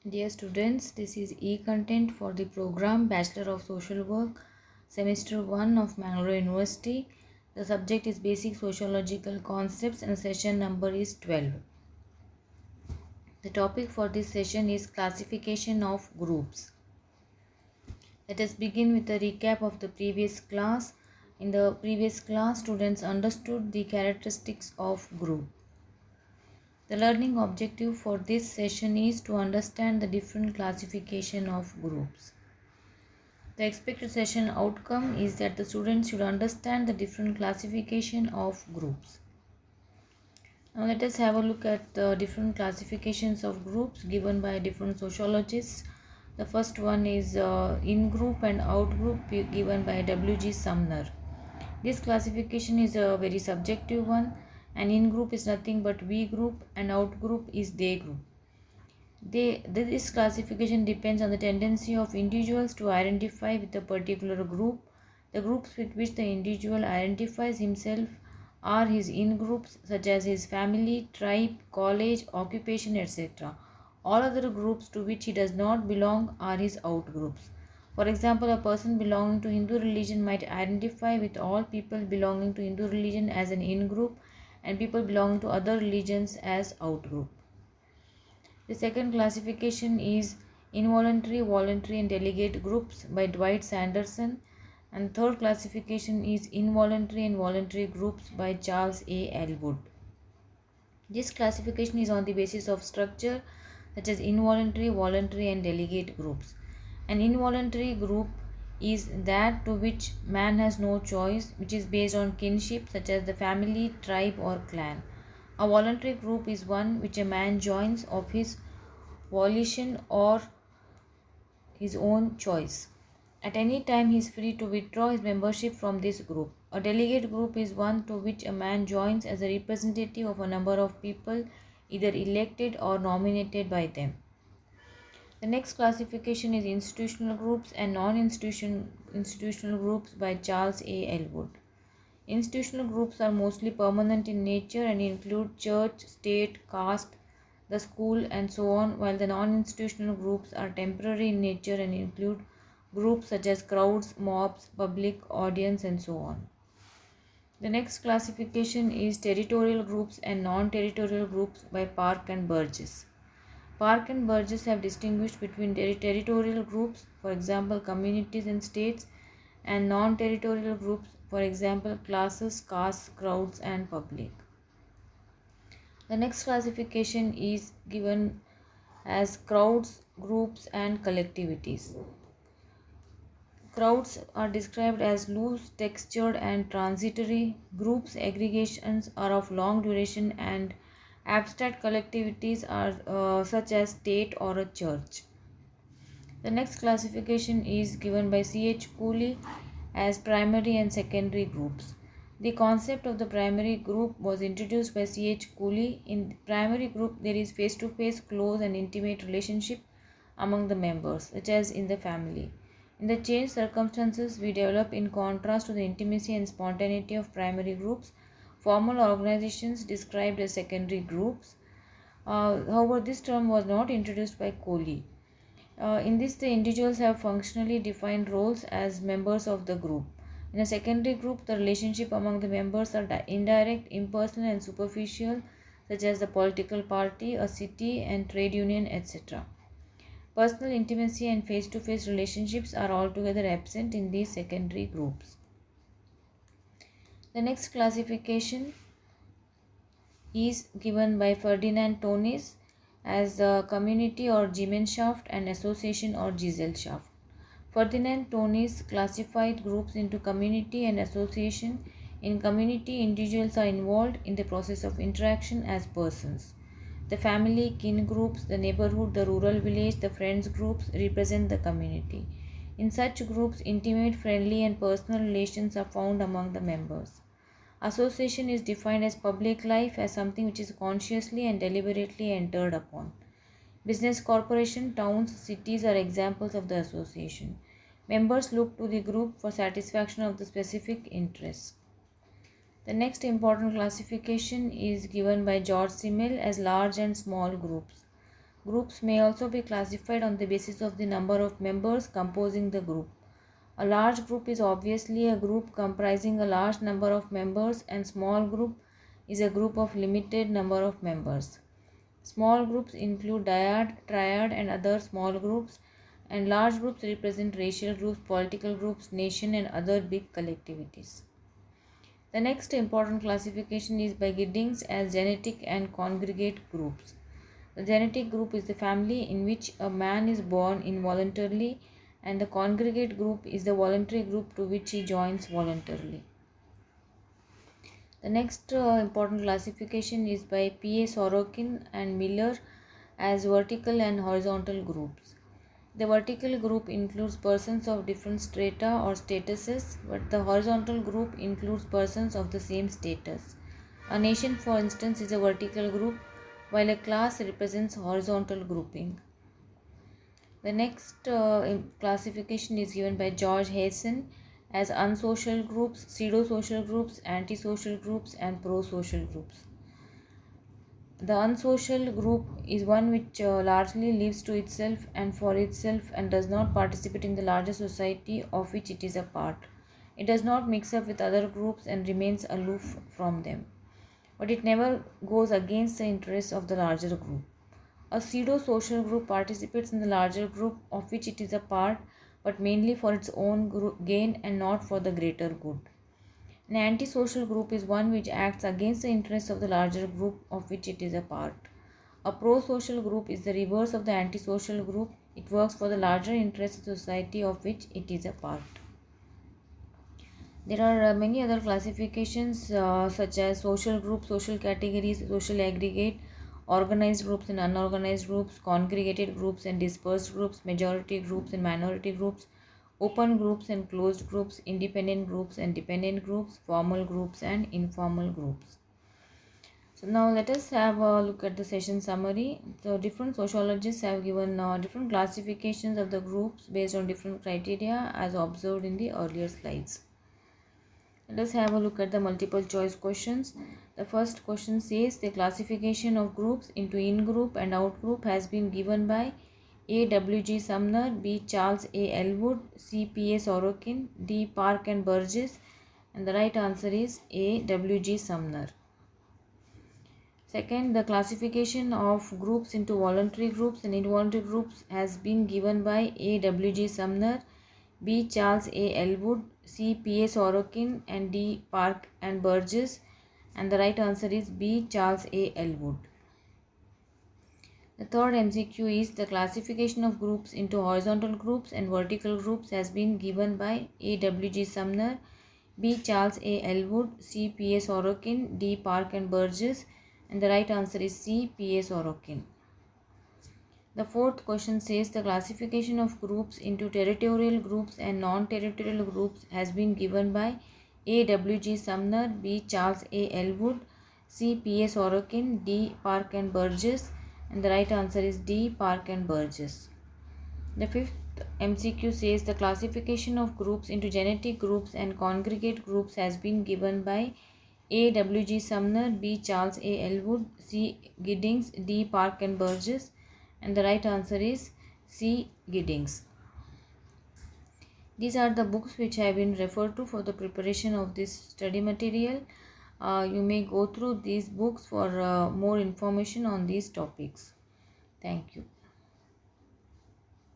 Dear students, this is e-content for the program Bachelor of Social Work, Semester 1 of Mangalore University. The subject is Basic Sociological Concepts and session number is 12. The topic for this session is Classification of Groups. Let us begin with a recap of the previous class. In the previous class, students understood the characteristics of group. The learning objective for this session is to understand the different classification of groups. The expected session outcome is that the students should understand the different classification of groups. Now let us have a look at the different classifications of groups given by different sociologists. The first one is in-group and out-group given by W.G. Sumner. This classification is a very subjective one, and in-group is nothing but we group and out-group is they group. This classification depends on the tendency of individuals to identify with a particular group. The groups with which the individual identifies himself are his in-groups such as his family, tribe, college, occupation, etc. All other groups to which he does not belong are his out-groups. For example, a person belonging to Hindu religion might identify with all people belonging to Hindu religion as an in-group and people belonging to other religions as out-group. The second classification is involuntary, voluntary and delegate groups by Dwight Sanderson, and third classification is involuntary and voluntary groups by Charles A. Elwood. This classification is on the basis of structure such as involuntary, voluntary and delegate groups. An involuntary group is that to which man has no choice, which is based on kinship such as the family, tribe or clan. A voluntary group is one which a man joins of his volition or his own choice. At any time he is free to withdraw his membership from this group. A delegate group is one to which a man joins as a representative of a number of people either elected or nominated by them. The next classification is institutional groups and non-institutional groups by Charles A. Elwood. Institutional groups are mostly permanent in nature and include church, state, caste, the school and so on, while the non-institutional groups are temporary in nature and include groups such as crowds, mobs, public audience and so on. The next classification is territorial groups and non-territorial groups by Park and Burgess. Park and Burgess have distinguished between territorial groups, for example communities and states, and non-territorial groups, for example classes, castes, crowds and public. The next classification is given as crowds, groups and collectivities. Crowds are described as loose, textured and transitory. Groups, aggregations are of long duration and abstract collectivities are such as state or a church. The next classification is given by C.H. Cooley as primary and secondary groups. The concept of the primary group was introduced by C.H. Cooley. In the primary group, there is face-to-face, close and intimate relationship among the members, such as in the family. In the changed circumstances, we develop in contrast to the intimacy and spontaneity of primary groups, formal organizations described as secondary groups. However, this term was not introduced by Cooley. In this, the individuals have functionally defined roles as members of the group. In a secondary group, the relationship among the members are indirect, impersonal and superficial, such as the political party, a city and trade union, etc. Personal intimacy and face-to-face relationships are altogether absent in these secondary groups. The next classification is given by Ferdinand Tönnies as the community or Gemeinschaft and association or Gesellschaft. Ferdinand Tönnies classified groups into community and association. In community, individuals are involved in the process of interaction as persons. The family, kin groups, the neighborhood, the rural village, the friends groups represent the community. In such groups, intimate, friendly and personal relations are found among the members. Association is defined as public life as something which is consciously and deliberately entered upon. Business corporation, towns, cities are examples of the association. Members look to the group for satisfaction of the specific interests. The next important classification is given by George Simmel as large and small groups. Groups may also be classified on the basis of the number of members composing the group. A large group is obviously a group comprising a large number of members, and small group is a group of limited number of members. Small groups include dyad, triad and other small groups, and large groups represent racial groups, political groups, nation and other big collectivities. The next important classification is by Giddings as genetic and congregate groups. The genetic group is the family in which a man is born involuntarily, and the congregate group is the voluntary group to which he joins voluntarily. The next important classification is by P. A. Sorokin and Miller as vertical and horizontal groups. The vertical group includes persons of different strata or statuses, but the horizontal group includes persons of the same status. A nation, for instance, is a vertical group, while a class represents horizontal grouping. The next classification is given by George Hazen as unsocial groups, pseudo-social groups, antisocial groups, and pro-social groups. The unsocial group is one which largely lives to itself and for itself and does not participate in the larger society of which it is a part. It does not mix up with other groups and remains aloof from them, but it never goes against the interests of the larger group. A pseudo-social group participates in the larger group of which it is a part, but mainly for its own gain and not for the greater good. An antisocial group is one which acts against the interests of the larger group of which it is a part. A pro-social group is the reverse of the antisocial group. It works for the larger interests of the society of which it is a part. There are many other classifications such as social groups, social categories, social aggregate, organized groups and unorganized groups, congregated groups and dispersed groups, majority groups and minority groups, open groups and closed groups, independent groups and dependent groups, formal groups and informal groups. So now let us have a look at the session summary. So different sociologists have given different classifications of the groups based on different criteria as observed in the earlier slides. Let us have a look at the multiple choice questions. The first question says the classification of groups into in-group and out-group has been given by A. W. G. Sumner, B. Charles A. Elwood, C. P. A. Sorokin, D. Park and Burgess, and the right answer is A. W. G. Sumner. Second, the classification of groups into voluntary groups and involuntary groups has been given by A. W. G. Sumner, B. Charles A. Elwood, C. P. A. Sorokin, and D. Park and Burgess, and the right answer is B. Charles A. Elwood. The third MCQ is the classification of groups into horizontal groups and vertical groups has been given by A. W. G. Sumner, B. Charles A. Elwood, C. P. A. Sorokin, D. Park and Burgess, and the right answer is C. P. A. Sorokin. The fourth question says the classification of groups into territorial groups and non-territorial groups has been given by A. W. G. Sumner, B. Charles A. Elwood, C. P. A. Sorokin, D. Park and Burgess, and the right answer is D. Park and Burgess. The fifth MCQ says the classification of groups into genetic groups and congregate groups has been given by A. W. G. Sumner, B. Charles A. Elwood, C. Giddings, D. Park and Burgess, and the right answer is C. Giddings. These are the books which have been referred to for the preparation of this study material. You may go through these books for more information on these topics. Thank you.